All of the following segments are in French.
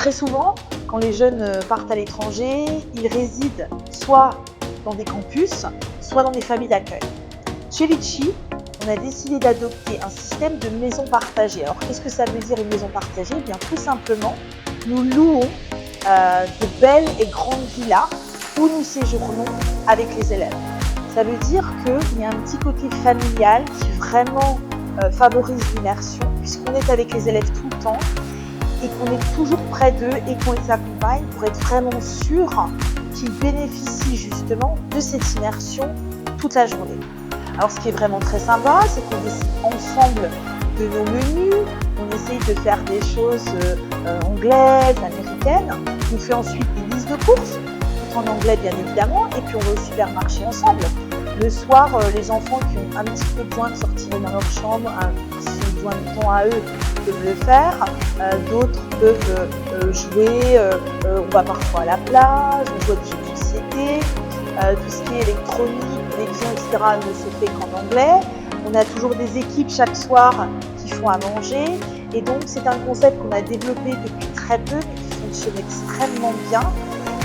Très souvent, quand les jeunes partent à l'étranger, ils résident soit dans des campus, soit dans des familles d'accueil. Chez Litchi, on a décidé d'adopter un système de maison partagée. Alors, qu'est-ce que ça veut dire une maison partagée? Eh bien, tout simplement, nous louons de belles et grandes villas où nous séjournons avec les élèves. Ça veut dire qu'il y a un petit côté familial qui vraiment favorise l'immersion, puisqu'on est avec les élèves tout le temps et qu'on est toujours près d'eux et qu'on les accompagne pour être vraiment sûr qu'ils bénéficient justement de cette immersion toute la journée. Alors ce qui est vraiment très sympa, c'est qu'on décide ensemble de nos menus, on essaye de faire des choses anglaises, américaines, on fait ensuite des listes de courses, tout en anglais bien évidemment, et puis on va au supermarché ensemble. Le soir, les enfants qui ont un petit peu besoin de sortir dans leur chambre, qui ont besoin de temps à eux, peuvent le faire. D'autres peuvent jouer, on va parfois à la plage, on joue à des jeux de société. Tout ce qui est électronique, télévision, etc. ne se fait qu'en anglais. On a toujours des équipes chaque soir qui font à manger. Et donc, c'est un concept qu'on a développé depuis très peu, mais qui fonctionne extrêmement bien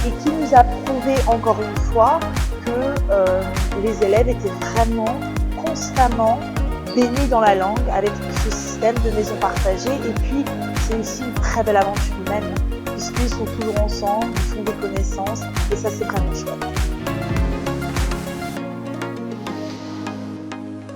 et qui nous a prouvé encore une fois que les élèves étaient vraiment constamment baignés dans la langue avec ce système de maison partagée. Et puis, c'est aussi une très belle aventure humaine, puisqu'ils sont toujours ensemble, ils font des connaissances, et ça, c'est vraiment chouette.